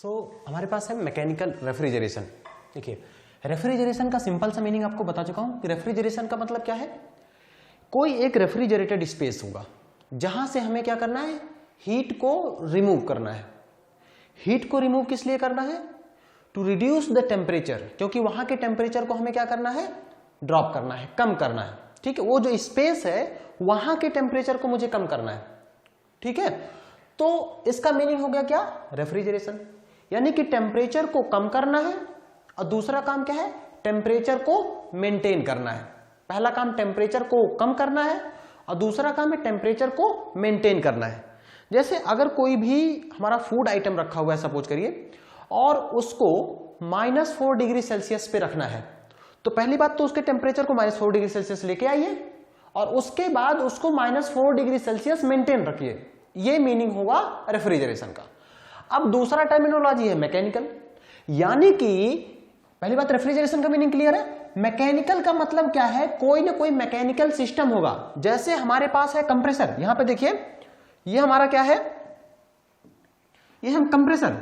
हमारे पास है mechanical refrigeration. देखिए, रेफ्रिजरेशन का सिंपल सा मीनिंग आपको बता चुका हूं कि रेफ्रिजरेशन का मतलब क्या है। कोई एक रेफ्रिजरेटेड स्पेस होगा जहां से हमें क्या करना है, हीट को रिमूव करना है। हीट को रिमूव किस लिए करना है? टू रिड्यूस द टेम्परेचर, क्योंकि वहां के टेम्परेचर को हमें क्या करना है, ड्रॉप करना है, कम करना है। ठीक है, वो जो स्पेस है वहां के टेम्परेचर को मुझे कम करना है। ठीक है, तो इसका मीनिंग हो गया क्या, रेफ्रिजरेशन। यानी कि टेम्परेचर को कम करना है और दूसरा काम क्या है, टेम्परेचर को मेंटेन करना है। पहला काम टेम्परेचर को कम करना है और दूसरा काम है टेम्परेचर को मेंटेन करना है। जैसे अगर कोई भी हमारा फूड आइटम रखा हुआ है सपोज करिए, और उसको -4 डिग्री सेल्सियस पे रखना है, तो पहली बात तो उसके टेम्परेचर को -4 डिग्री सेल्सियस लेके आइए और उसके बाद उसको -4 डिग्री सेल्सियस मेंटेन रखिए। ये मीनिंग होगा रेफ्रिजरेशन का। अब दूसरा टर्मिनोलॉजी है मैकेनिकल, यानी कि पहली बात रेफ्रिजरेशन का मीनिंग क्लियर है। मैकेनिकल का मतलब क्या है, कोई ना कोई मैकेनिकल सिस्टम होगा। जैसे हमारे पास है कंप्रेसर, यहां पे देखिए, ये हमारा क्या है, ये हम कंप्रेसर।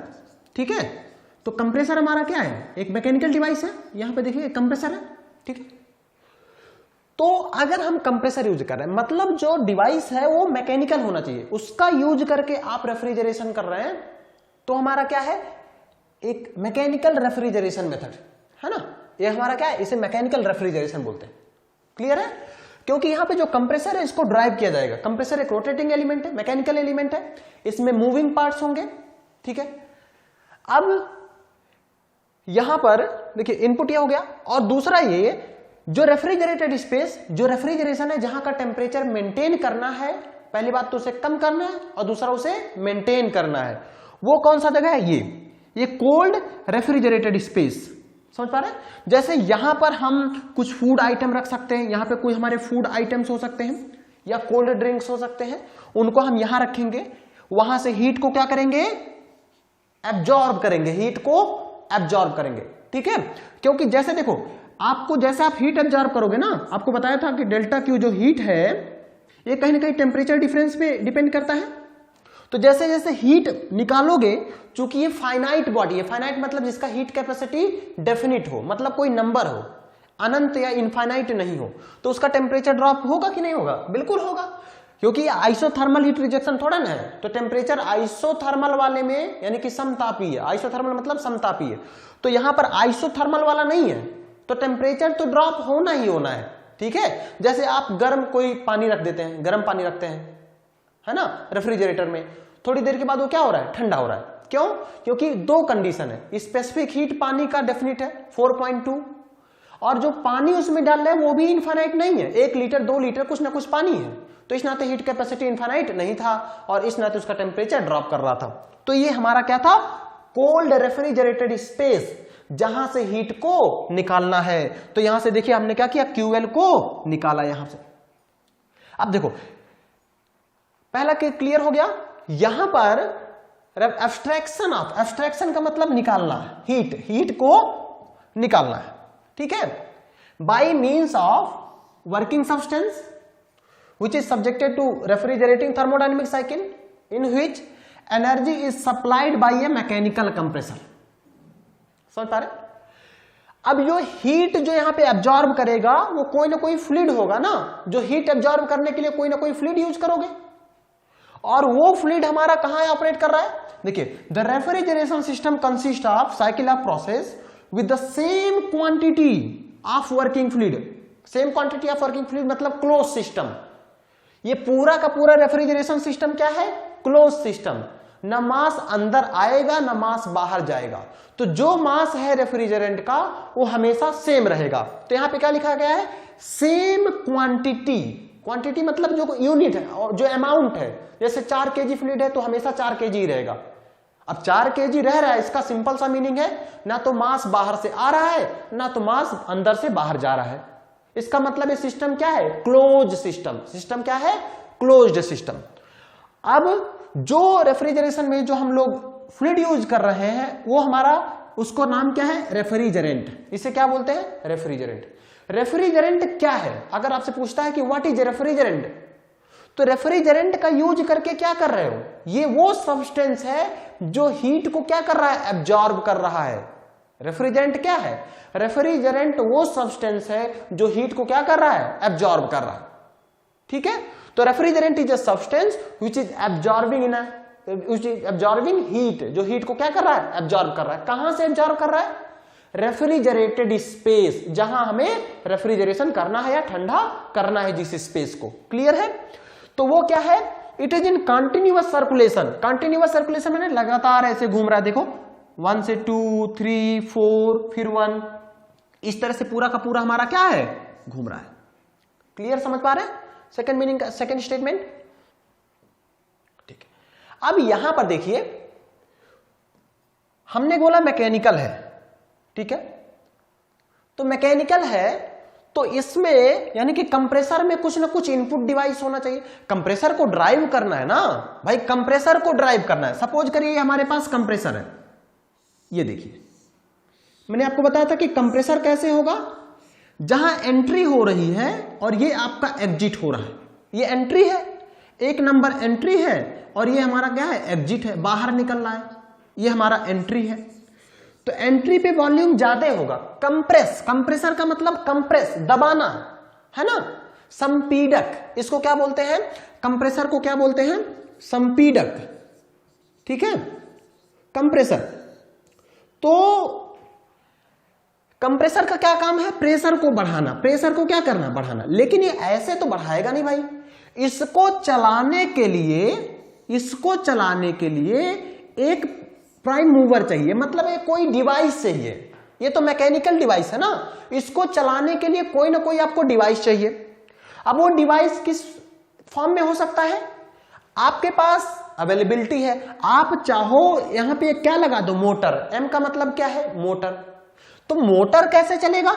ठीक है, तो कंप्रेसर हमारा क्या है, एक मैकेनिकल डिवाइस है। यहां पे देखिए कंप्रेसर है। ठीक है, तो अगर हम कंप्रेसर यूज कर रहे हैं मतलब जो डिवाइस है वो मैकेनिकल होना चाहिए, उसका यूज करके आप रेफ्रिजरेशन कर रहे हैं, तो हमारा क्या है, एक मैकेनिकल रेफ्रिजरेशन मेथड है ना। ये हमारा क्या है, इसे मैकेनिकल रेफ्रिजरेशन बोलते हैं। क्लियर है, क्योंकि यहां पे जो कंप्रेसर है इसको ड्राइव किया जाएगा। कंप्रेसर एक रोटेटिंग एलिमेंट है, मैकेनिकल एलिमेंट है, इसमें मूविंग पार्ट्स होंगे। ठीक है, अब यहां पर देखिए इनपुट ये हो गया, और दूसरा ये जो रेफ्रिजरेटेड स्पेस, जो रेफ्रिजरेशन है जहां का टेम्परेचर मेंटेन करना है, पहली बात तो उसे कम करना है और दूसरा उसे मेंटेन करना है, वो कौन सा जगह है, ये कोल्ड रेफ्रिजरेटेड स्पेस। समझ पा रहे हैं? जैसे यहां पर हम कुछ फूड आइटम रख सकते हैं, यहां पे कोई हमारे फूड आइटम्स हो सकते हैं या कोल्ड ड्रिंक्स हो सकते हैं, उनको हम यहां रखेंगे, वहां से हीट को क्या करेंगे, एब्जॉर्ब करेंगे, हीट को एब्जॉर्ब करेंगे। ठीक है, क्योंकि जैसे देखो, आपको जैसे आप हीट एब्जॉर्ब करोगे ना, आपको बताया था कि डेल्टा क्यू जो हीट है ये कहीं ना कहीं टेम्परेचर डिफरेंस पे डिपेंड करता है। तो जैसे जैसे हीट निकालोगे, चूंकि ये फाइनाइट बॉडी है, फाइनाइट मतलब जिसका हीट कैपेसिटी डेफिनिट हो, मतलब कोई नंबर हो, अनंत या इनफाइनाइट नहीं हो, तो उसका टेम्परेचर ड्रॉप होगा कि नहीं होगा, बिल्कुल होगा, क्योंकि आइसोथर्मल हीट रिजेक्शन थोड़ा ना है। तो टेम्परेचर आइसोथर्मल वाले में यानी कि समतापीय, आइसोथर्मल मतलब समतापीय, तो यहां पर आइसोथर्मल वाला नहीं है, तो टेम्परेचर तो ड्रॉप होना ही होना है। ठीक है, जैसे आप गर्म कोई पानी रख देते हैं, गर्म पानी रखते हैं है ना रेफ्रिजरेटर में, थोड़ी देर के बाद वो क्या हो रहा है, ठंडा हो रहा है। क्यों? क्योंकि दो कंडीशन है, स्पेसिफिक हीट पानी का डेफिनिट है 4.2, और जो पानी उसमें डाल रहे हैं वो भी इनफाइनाइट नहीं है, 1 लीटर 2 लीटर कुछ ना कुछ पानी है, तो इस नाते हीट कैपेसिटी इनफाइनाइट नहीं था और इस नाते उसका टेम्परेचर ड्रॉप कर रहा था। तो ये हमारा क्या था, कोल्ड रेफ्रिजरेटेड स्पेस, जहां से हीट को निकालना है। तो यहां से देखिए हमने क्या किया, क्यूएल को निकाला यहां से। अब देखो पहला क्लियर हो गया। यहां पर एब्स्ट्रैक्शन ऑफ, एब्स्ट्रैक्शन का मतलब निकालना, हीट को निकालना है। ठीक है, by means of working substance which is subjected to refrigerating thermodynamic cycle in which energy is supplied by a mechanical compressor. समझ पा रहे? अब जो हीट जो यहां पे एब्जॉर्ब करेगा वो कोई ना कोई फ्लूइड होगा ना, जो हीट एब्जॉर्ब करने के लिए कोई ना कोई फ्लूइड यूज करोगे, और वो फ्लूइड हमारा कहां ऑपरेट कर रहा है, देखिए the refrigeration system consist of cycle of process with the same quantity of working fluid. Same quantity of working fluid मतलब क्लोज सिस्टम। ये पूरा का पूरा रेफ्रिजरेशन सिस्टम क्या है, क्लोज सिस्टम, न मास अंदर आएगा न मास बाहर जाएगा। तो जो मास है रेफ्रिजरेंट का वो हमेशा सेम रहेगा। तो यहां पे क्या लिखा गया है, सेम क्वांटिटी। क्वांटिटी मतलब जो यूनिट है और जो अमाउंट है, जैसे 4 kg फ्लूइड है तो हमेशा 4 kg ही रहेगा। अब 4 kg रह रहा है, इसका सिंपल सा मीनिंग है ना तो मास बाहर से आ रहा है ना तो मास अंदर से बाहर जा रहा है। इसका मतलब ये सिस्टम क्या है, क्लोज सिस्टम। सिस्टम क्या है, क्लोज्ड सिस्टम। अब जो रेफ्रिजरेशन में जो हम लोग फ्लूइड यूज कर रहे हैं वो हमारा, उसको नाम क्या है, रेफ्रिजरेंट। इसे क्या बोलते हैं, रेफ्रिजरेंट। रेफ्रिजरेंट क्या है, अगर आपसे पूछता है कि व्हाट इज रेफ्रिजरेंट, तो रेफ्रिजरेंट का यूज करके क्या कर रहे हो, ये वो सब्सटेंस है जो हीट को क्या कर रहा है, एब्जॉर्ब कर रहा है। रेफ्रिजरेंट क्या है, रेफ्रिजरेंट वो सब्सटेंस है जो हीट को क्या कर रहा है, एब्जॉर्ब कर रहा है। ठीक है, तो refrigerant is a substance which is absorbing heat, जो हीट को क्या कर रहा है, एब्जॉर्ब कर रहा है। कहां से एब्जॉर्ब कर रहा है, रेफ्रिजरेटेड स्पेस, जहां हमें रेफ्रिजरेशन करना है या ठंडा करना है जिस स्पेस को। क्लियर है, तो वो क्या है, it is in continuous circulation. Continuous circulation मैंने लगातार ऐसे घूम रहा है, देखो 1 से 2 3 4 फिर 1, इस तरह से पूरा का पूरा हमारा क्या है, घूम रहा है। क्लियर, समझ पा रहे हैं सेकंड मीनिंग का, सेकंड स्टेटमेंट। ठीक है, अब यहां पर देखिए हमने बोला मैकेनिकल है, ठीक है, तो मैकेनिकल है तो इसमें यानी कि कंप्रेसर में कुछ ना कुछ इनपुट डिवाइस होना चाहिए। कंप्रेसर को ड्राइव करना है ना भाई, कंप्रेसर को ड्राइव करना है। सपोज करिए हमारे पास कंप्रेसर है, ये देखिए मैंने आपको बताया था कि कंप्रेसर कैसे होगा, जहां एंट्री हो रही है और ये आपका एग्जिट हो रहा है। ये एंट्री है, 1 नंबर एंट्री है और ये हमारा क्या है, एग्जिट है, बाहर निकल रहा है, ये हमारा एंट्री है। तो एंट्री पे वॉल्यूम ज्यादा होगा। कंप्रेस, कंप्रेसर का मतलब कंप्रेस, दबाना है ना, संपीडक, इसको क्या बोलते हैं, कंप्रेसर को क्या बोलते हैं, संपीडक। ठीक है, कंप्रेसर, तो कंप्रेसर का क्या काम है, प्रेशर को बढ़ाना, प्रेशर को क्या करना, बढ़ाना। लेकिन ये ऐसे तो बढ़ाएगा नहीं भाई, इसको चलाने के लिए एक प्राइम मूवर चाहिए, मतलब ये कोई डिवाइस चाहिए। ये तो मैकेनिकल डिवाइस है ना, इसको चलाने के लिए कोई ना कोई आपको डिवाइस चाहिए। अब वो डिवाइस किस फॉर्म में हो सकता है, आपके पास अवेलेबिलिटी है, आप चाहो यहां पे क्या लगा दो, मोटर। एम का मतलब क्या है, मोटर। तो मोटर कैसे चलेगा,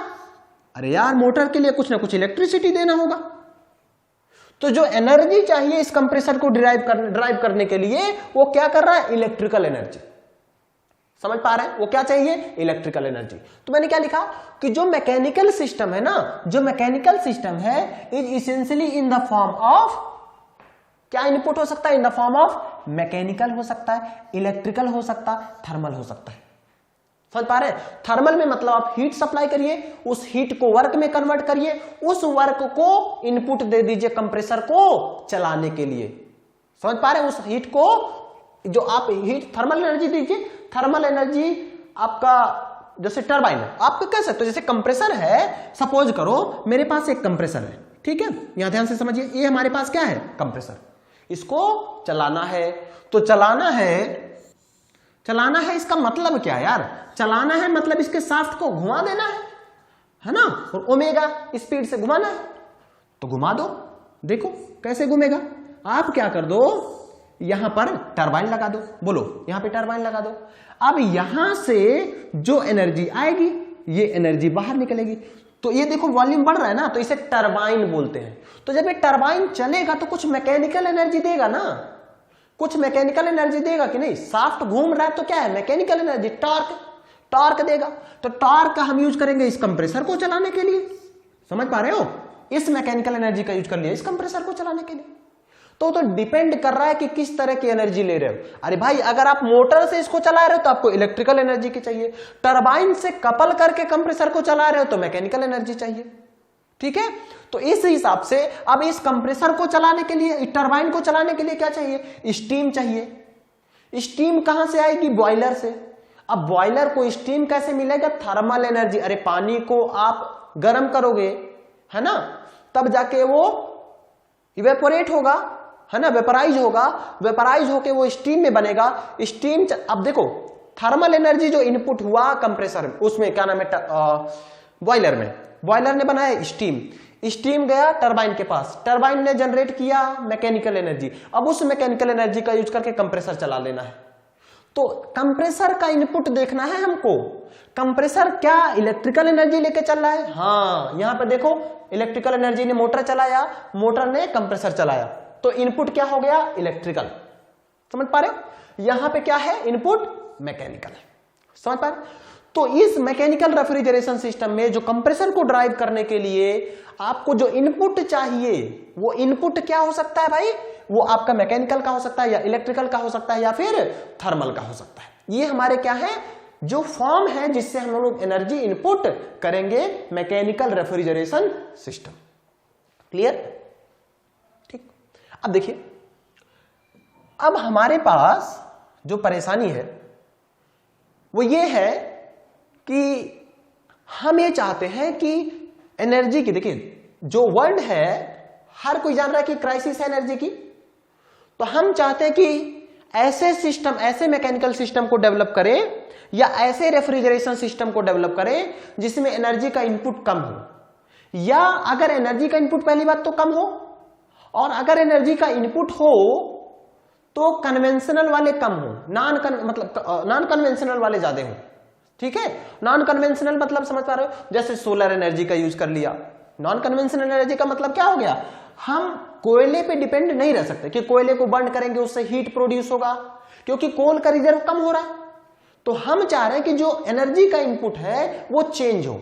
अरे यार मोटर के लिए कुछ ना कुछ इलेक्ट्रिसिटी देना होगा। तो जो एनर्जी चाहिए इस कंप्रेसर को ड्राइव करने के लिए, वो क्या कर रहा है, इलेक्ट्रिकल एनर्जी। समझ पा रहे हैं, वो क्या चाहिए, इलेक्ट्रिकल एनर्जी। तो मैंने क्या लिखा कि जो मैकेनिकल सिस्टम है ना, जो मैकेनिकल सिस्टम है is essentially in the form of, क्या इनपुट हो सकता है, in the form of mechanical हो सकता है, इलेक्ट्रिकल हो सकता है, थर्मल हो सकता है। समझ पा रहे हैं, थर्मल में मतलब आप हीट सप्लाई करिए, उस हीट को वर्क में कन्वर्ट करिए, उस वर्क को इनपुट दे दीजिए कंप्रेसर को चलाने के लिए। समझ पा रहे हैं, उस हीट को जो आप हीट थर्मल एनर्जी दीजिए, थर्मल एनर्जी आपका जैसे टरबाइन है, आप कह सकते हो जैसे कंप्रेसर है। सपोज करो मेरे पास एक कंप्रेसर है, ठीक है, यहां ध्यान से समझिए, ये हमारे पास क्या है, कंप्रेसर, इसको चलाना है। तो चलाना है इसका मतलब क्या है यार, चलाना है मतलब इसके शाफ्ट को घुमा देना है ना, और ओमेगा स्पीड से घुमाना है, तो घुमा दो। देखो कैसे घूमेगा, आप क्या कर दो, यहां पर टरबाइन लगा दो, बोलो यहां पे टरबाइन लगा दो। अब यहां से जो एनर्जी आएगी, ये एनर्जी बाहर निकलेगी। तो ये देखो वॉल्यूम बढ़ रहा है ना, तो इसे टरबाइन बोलते हैं। तो जब ये टरबाइन चलेगा तो कुछ मैकेनिकल एनर्जी देगा ना, कुछ मैकेनिकल एनर्जी देगा कि नहीं, शाफ्ट घूम रहा है तो क्या है, मैकेनिकल एनर्जी, टॉर्क देगा। तो टॉर्क का हम यूज करेंगे इस कंप्रेसर को चलाने के लिए। समझ पा रहे हो, इस मैकेनिकल एनर्जी का यूज कर लिया इस कंप्रेसर को चलाने के लिए। तो डिपेंड कर रहा है कि किस तरह की एनर्जी ले रहे हो। अरे भाई अगर आप मोटर से इसको चला रहे हो तो आपको इलेक्ट्रिकल एनर्जी की चाहिए, टरबाइन से कपल करके कंप्रेसर को चला रहे हो तो मैकेनिकल एनर्जी चाहिए। ठीक है, तो इस हिसाब से अब इस कंप्रेसर को चलाने के लिए, टरबाइन को चलाने के लिए क्या चाहिए, स्टीम चाहिए। स्टीम कहां से आएगी, बॉयलर से। अब बॉयलर को स्टीम कैसे मिलेगा, थर्मल एनर्जी। अरे पानी को आप गर्म करोगे है ना, तब जाके वो इवेपोरेट होगा, है ना, वेपराइज होगा, वेपराइज होके वो स्टीम में बनेगा। स्टीम, अब देखो थर्मल एनर्जी जो इनपुट हुआ कंप्रेसर में, उसमें क्या नाम है, बॉयलर में, बॉयलर ने बनाया स्टीम, स्टीम गया टरबाइन के पास, टरबाइन ने जनरेट किया मैकेनिकल एनर्जी। अब उस मैकेनिकल एनर्जी का यूज करके कंप्रेसर चला लेना है। तो कंप्रेसर का इनपुट देखना है हमको, कंप्रेसर क्या इलेक्ट्रिकल एनर्जी लेके चल रहा है। हाँ यहां पर देखो इलेक्ट्रिकल एनर्जी ने मोटर चलाया, मोटर ने कंप्रेसर चलाया, तो इनपुट क्या हो गया, इलेक्ट्रिकल। समझ पा रहे हो, यहां पे क्या है, इनपुट मैकेनिकल है। समझ पा रहे, तो इस मैकेनिकल रेफ्रिजरेशन सिस्टम में जो कंप्रेसर को ड्राइव करने के लिए आपको जो इनपुट चाहिए, वो इनपुट क्या हो सकता है भाई? वो आपका मैकेनिकल का हो सकता है, या इलेक्ट्रिकल का हो सकता है, या फिर थर्मल का हो सकता है। ये हमारे क्या है, जो फॉर्म है जिससे हम लोग एनर्जी इनपुट करेंगे मैकेनिकल रेफ्रिजरेशन सिस्टम। क्लियर? ठीक। अब देखिए, अब हमारे पास जो परेशानी है वो ये है कि हम ये चाहते हैं कि एनर्जी की, देखिए जो वर्ल्ड है हर कोई जान रहा है कि क्राइसिस है एनर्जी की, तो हम चाहते हैं कि ऐसे सिस्टम, ऐसे मैकेनिकल सिस्टम को डेवलप करें या ऐसे रेफ्रिजरेशन सिस्टम को डेवलप करें जिसमें एनर्जी का इनपुट कम हो, या अगर एनर्जी का इनपुट पहली बात तो कम हो, और अगर एनर्जी का इनपुट हो तो कन्वेंशनल वाले कम हो, नॉन कन्वेंशनल वाले ज्यादा हो। ठीक है, नॉन कन्वेंशनल मतलब समझ पा रहे हो? जैसे सोलर एनर्जी का यूज कर लिया। नॉन कन्वेंशनल एनर्जी का मतलब क्या हो गया, हम कोयले पे डिपेंड नहीं रह सकते कि कोयले को बर्न करेंगे उससे हीट प्रोड्यूस होगा, क्योंकि कोल का रिजर्व कम हो रहा है। तो हम चाह रहे हैं कि जो एनर्जी का इनपुट है वो चेंज हो।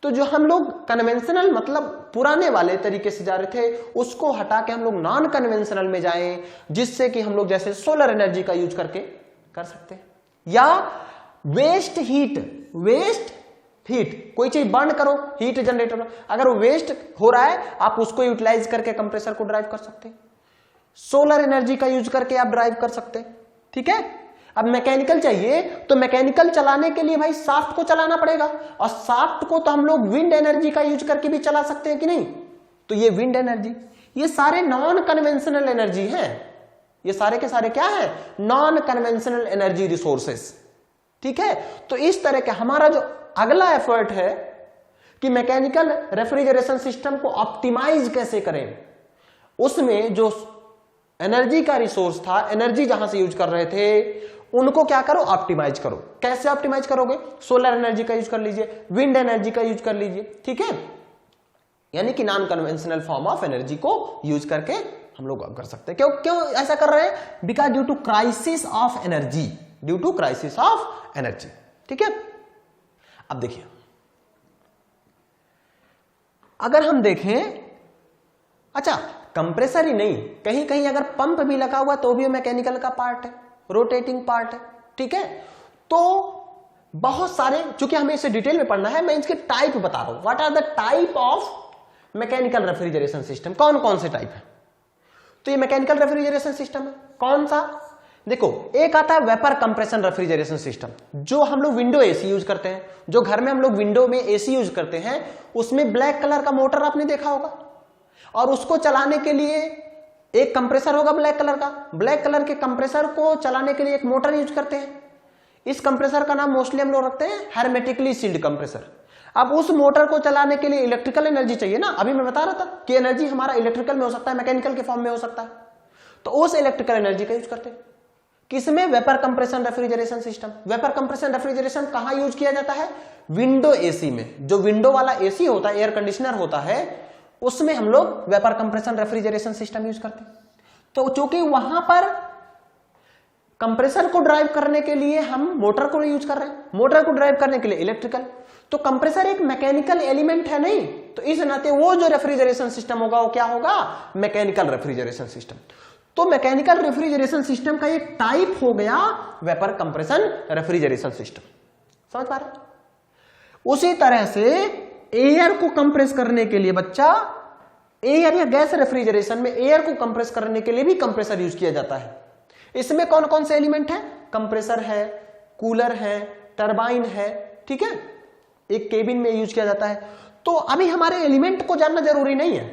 तो जो हम लोग कन्वेंशनल मतलब पुराने वाले तरीके से जा रहे थे, उसको हटा के हम लोग नॉन कन्वेंशनल में जाएं, जिससे कि हम लोग जैसे सोलर एनर्जी का यूज करके कर सकते हैं, या वेस्ट हीट कोई चीज बर्न करो, हीट जनरेट करो, अगर वो वेस्ट हो रहा है आप उसको यूटिलाइज करके कंप्रेसर को ड्राइव कर सकते हैं। सोलर एनर्जी का यूज करके आप ड्राइव कर सकते हैं। ठीक है, अब मैकेनिकल चाहिए तो मैकेनिकल चलाने के लिए भाई शाफ्ट को चलाना पड़ेगा, और शाफ्ट को तो हम लोग विंड एनर्जी का यूज करके भी चला सकते हैं कि नहीं? तो ये विंड एनर्जी, ये सारे नॉन कन्वेंशनल एनर्जी हैं। ये सारे के सारे क्या है? Non conventional energy resources. ठीक है, तो इस तरह का हमारा जो अगला एफर्ट है कि मैकेनिकल रेफ्रिजरेशन सिस्टम को ऑप्टिमाइज कैसे करें, उसमें जो एनर्जी का रिसोर्स था, एनर्जी जहां से यूज कर रहे थे, उनको क्या करो, ऑप्टिमाइज करो। कैसे ऑप्टिमाइज करोगे? सोलर एनर्जी का यूज कर लीजिए, विंड एनर्जी का यूज कर लीजिए। ठीक है, यानी कि non conventional form of energy को यूज करके हम लोग कर सकते हैं। क्यों ऐसा कर रहे हैं? Because due to crisis of energy, due to crisis of energy. ठीक है, अब देखिए, अगर हम देखें, अच्छा कंप्रेसर ही नहीं, कहीं कहीं अगर पंप भी लगा हुआ तो भी मैकेनिकल का पार्ट है, रोटेटिंग पार्ट है। ठीक है, तो बहुत सारे, चूंकि हमें इसे डिटेल में पढ़ना है, मैं इसके टाइप बता रहा हूं। What are the type of mechanical refrigeration system, कौन कौन से टाइप है? तो ये मैकेनिकल रेफ्रिजरेशन सिस्टम है कौन सा? देखो, एक आता है वेपर कंप्रेशन रेफ्रिजरेशन सिस्टम, जो हम लोग विंडो एसी यूज करते हैं, जो घर में हम लोग विंडो में एसी यूज करते हैं, उसमें ब्लैक कलर का मोटर आपने देखा होगा, और उसको चलाने के लिए एक कंप्रेसर होगा ब्लैक कलर का। ब्लैक कलर के कंप्रेसर को चलाने के लिए एक मोटर यूज करते हैं। इस कंप्रेसर का नाम मोस्टली हम लोग रखते हैं हेर्मेटिकली सील्ड कंप्रेसर। अब उस मोटर को चलाने के लिए इलेक्ट्रिकल एनर्जी चाहिए ना, अभी मैं बता रहा था कि एनर्जी हमारा इलेक्ट्रिकल में हो सकता है, मैकेनिकल के फॉर्म में हो सकता है, तो उस इलेक्ट्रिकल एनर्जी का यूज करते हैं। किसमें? Vapour compression refrigeration system. Vapour compression refrigeration कहां यूज किया जाता है? विंडो एसी में। जो विंडो वाला एसी होता है, एयर कंडीशनर होता है, उसमें हम लोग vapour compression refrigeration system use करते हैं। तो चूंकि वहां पर कंप्रेसर को ड्राइव करने के लिए हम मोटर को यूज कर रहे हैं, मोटर को ड्राइव करने के लिए इलेक्ट्रिकल, तो कंप्रेसर एक मैकेनिकल एलिमेंट है नहीं, तो इस नाते वो जो रेफ्रिजरेशन सिस्टम होगा वो क्या होगा? Mechanical refrigeration system. तो मैकेनिकल रेफ्रिजरेशन सिस्टम का एक टाइप हो गया वेपर कंप्रेशन रेफ्रिजरेशन सिस्टम। समझ पा रहे? उसी तरह से एयर को कंप्रेस करने के लिए बच्चा, एयर या गैस रेफ्रिजरेशन में एयर को कंप्रेस करने के लिए भी कंप्रेसर यूज किया जाता है। इसमें कौन कौन से एलिमेंट है? कंप्रेसर है, कूलर है, टरबाइन है। ठीक है, एक केबिन में यूज किया जाता है। तो अभी हमारे एलिमेंट को जानना जरूरी नहीं है,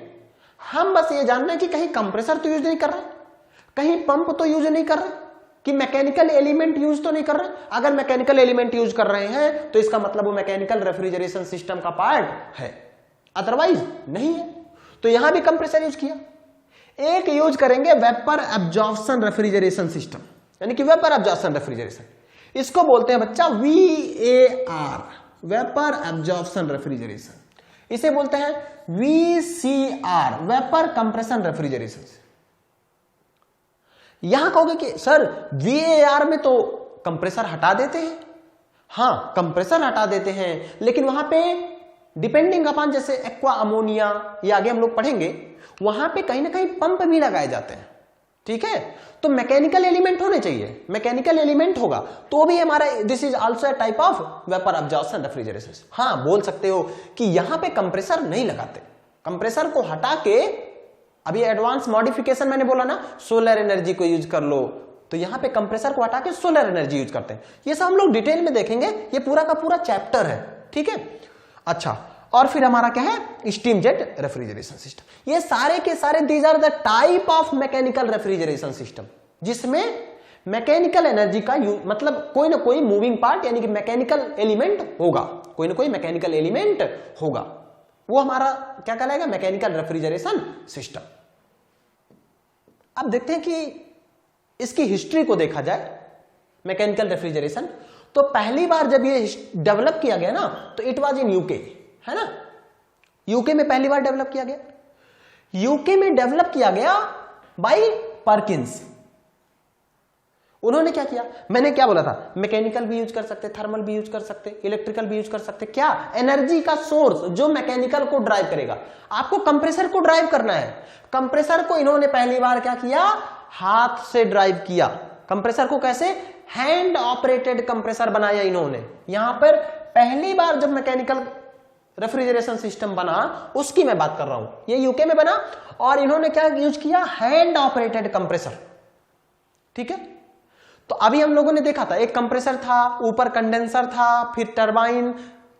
हम बस ये जानना है कि कहीं कंप्रेसर तो यूज नहीं कर रहे, कहीं पंप तो यूज नहीं कर रहे, कि मैकेनिकल एलिमेंट यूज तो नहीं कर रहे। अगर मैकेनिकल एलिमेंट यूज कर रहे हैं तो इसका मतलब वो मैकेनिकल रेफ्रिजरेशन सिस्टम का पार्ट है, अदरवाइज नहीं है। तो यहां भी कंप्रेसर यूज किया। एक यूज करेंगे वेपर एब्जॉर्प्शन रेफ्रिजरेशन सिस्टम, यानी कि वेपर एब्जॉर्प्शन रेफ्रिजरेशन, इसको बोलते हैं बच्चा VAR, वेपर एब्जॉर्प्शन रेफ्रिजरेशन। इसे बोलते हैं VCR, वेपर कंप्रेशन रेफ्रिजरेशन। यहां कहोगे कि सर VAR में तो कंप्रेसर हटा देते हैं, हाँ कंप्रेसर हटा देते हैं, लेकिन वहां पे डिपेंडिंग अपॉन, जैसे एक्वा अमोनिया ये आगे हम लोग पढ़ेंगे, वहां पे कहीं ना कहीं पंप भी लगाए जाते हैं। ठीक है, तो मैकेनिकल एलिमेंट होने चाहिए, मैकेनिकल एलिमेंट होगा तो भी हमारा this is also a type of vapour absorption refrigeration. हाँ बोल सकते हो कि यहां पे कंप्रेसर नहीं लगाते, कंप्रेसर को हटा के, अभी एडवांस मॉडिफिकेशन मैंने बोला ना, सोलर एनर्जी को यूज कर लो, तो यहां पे कंप्रेसर को हटा के सोलर एनर्जी यूज करते हैं। ये सब हम लोग डिटेल में देखेंगे, ये पूरा का पूरा चैप्टर है। ठीक है, अच्छा, और फिर हमारा क्या है, स्टीम जेट रेफ्रिजरेशन सिस्टम। ये सारे के सारे these are the type of mechanical refrigeration system, जिसमें मैकेनिकल एनर्जी का मतलब कोई ना कोई मूविंग पार्ट यानी कि मैकेनिकल एलिमेंट होगा, कोई ना कोई मैकेनिकल एलिमेंट होगा, वो हमारा क्या कहलाएगा, मैकेनिकल रेफ्रिजरेशन सिस्टम। अब देखते हैं कि इसकी हिस्ट्री को देखा जाए, मैकेनिकल रेफ्रिजरेशन, तो पहली बार जब ये डेवलप किया गया ना, तो इट वाज इन यूके, है ना, यूके में पहली बार डेवलप किया गया। यूके में डेवलप किया गया बाय पर्किंस। उन्होंने क्या किया, मैंने क्या बोला था, मैकेनिकल भी यूज कर सकते, थर्मल भी यूज कर सकते, इलेक्ट्रिकल भी यूज कर सकते, क्या एनर्जी का सोर्स जो मैकेनिकल को ड्राइव करेगा। आपको कंप्रेसर को ड्राइव करना है, कंप्रेसर को इन्होंने पहली बार क्या किया, हाथ से ड्राइव किया। कंप्रेसर को कैसे, हैंड ऑपरेटेड कंप्रेसर बनाया इन्होंने। यहां पर पहली बार जब मैकेनिकल रेफ्रिजरेशन सिस्टम बना, उसकी मैं बात कर रहा हूं, ये यूके में बना, और इन्होंने क्या यूज किया, हैंड ऑपरेटेड कंप्रेसर। ठीक है, तो अभी हम लोगों ने देखा था, एक कंप्रेसर था, ऊपर कंडेंसर था, फिर टरबाइन,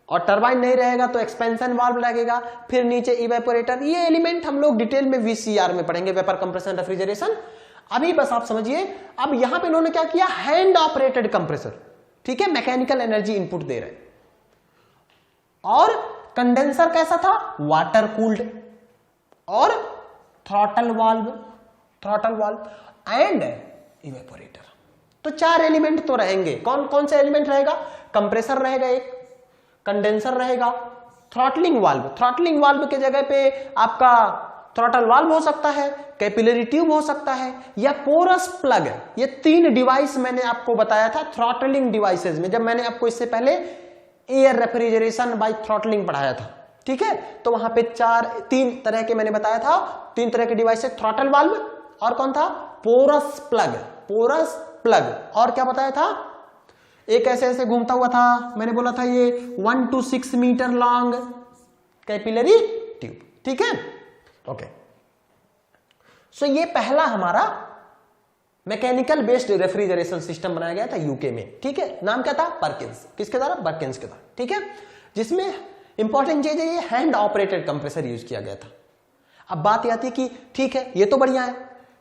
और टरबाइन नहीं रहेगा तो एक्सपेंशन वाल्व लगेगा, फिर नीचे इवेपोरेटर। ये एलिमेंट हम लोग डिटेल में वीसीआर में पढ़ेंगे, वेपर कंप्रेशन रेफ्रिजरेशन। अभी बस आप समझिए, अब यहां पे इन्होंने क्या किया, हैंड ऑपरेटेड कंप्रेसर। ठीक है, मैकेनिकल एनर्जी इनपुट दे रहे, और कंडेंसर कैसा था, वाटर कूल्ड, और थ्रॉटल वाल्व एंड इवेपोरेटर। तो चार एलिमेंट तो रहेंगे। कौन कौन से एलिमेंट रहेगा, कंप्रेसर रहेगा एक, कंडेंसर रहेगा, थ्रॉटलिंग वाल्व के जगह पे आपका थ्रॉटल वाल्व हो सकता है, कैपिलरी ट्यूब हो सकता है, या पोरस प्लग। ये तीन डिवाइस मैंने आपको बताया था थ्रॉटलिंग डिवाइसेस में, जब मैंने आपको इससे पहले एयर रेफ्रिजरेशन बाय थ्रॉटलिंग पढ़ाया था। ठीक है, तो वहां पे तीन तरह के मैंने बताया था, तीन तरह के डिवाइस, थ्रॉटल वाल्व, और कौन था, पोरस प्लग, और क्या बताया था, एक ऐसे ऐसे घूमता हुआ था, मैंने बोला था ये 1 to 6 metre long capillary tube. ठीक है, ओके। सो ये पहला हमारा मैकेनिकल बेस्ड रेफ्रिजरेशन सिस्टम बनाया गया था यूके में। ठीक है, नाम क्या था, पर्किंस। किसके द्वारा, पर्किंस के द्वारा। ठीक है, जिसमें इंपॉर्टेंट चीज है, ये हैंड ऑपरेटेड कंप्रेसर यूज किया गया था। अब बात ये आती है कि ठीक है ये तो बढ़िया है,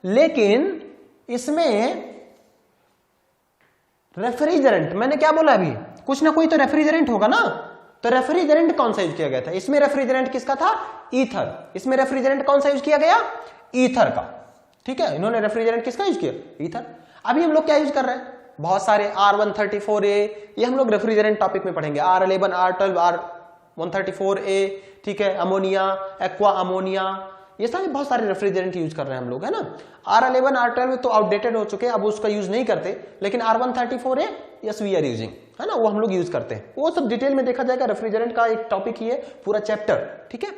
लेकिन इसमें रेफ्रिजरेंट, मैंने क्या बोला अभी, कुछ ना कोई तो रेफ्रिजरेंट होगा ना, तो रेफ्रिजरेंट कौन सा यूज किया गया था, इसमें रेफ्रिजरेंट किसका था, ईथर। इसमें रेफ्रिजरेंट कौन सा यूज किया गया, ईथर का। ठीक है, इन्होंने रेफ्रिजरेंट किसका यूज किया, ईथर। अभी हम लोग क्या यूज कर रहे हैं, बहुत सारे R134A, ये हम लोग रेफ्रिजरेंट टॉपिक में पढ़ेंगे, R11, R12, R134A। ठीक है, अमोनिया, एक्वा अमोनिया, ये सारे बहुत सारे रेफ्रिजरेंट यूज कर रहे हैं हम लोग, है ना। R11, R12 तो आउटडेटेड हो चुके हैं, अब उसका यूज नहीं करते, लेकिन R134A yes we are using, है ना, वो हम लोग यूज करते हैं। वो सब डिटेल में देखा जाएगा, रेफ्रिजरेंट का एक टॉपिक ही है, पूरा चैप्टर। ठीक है,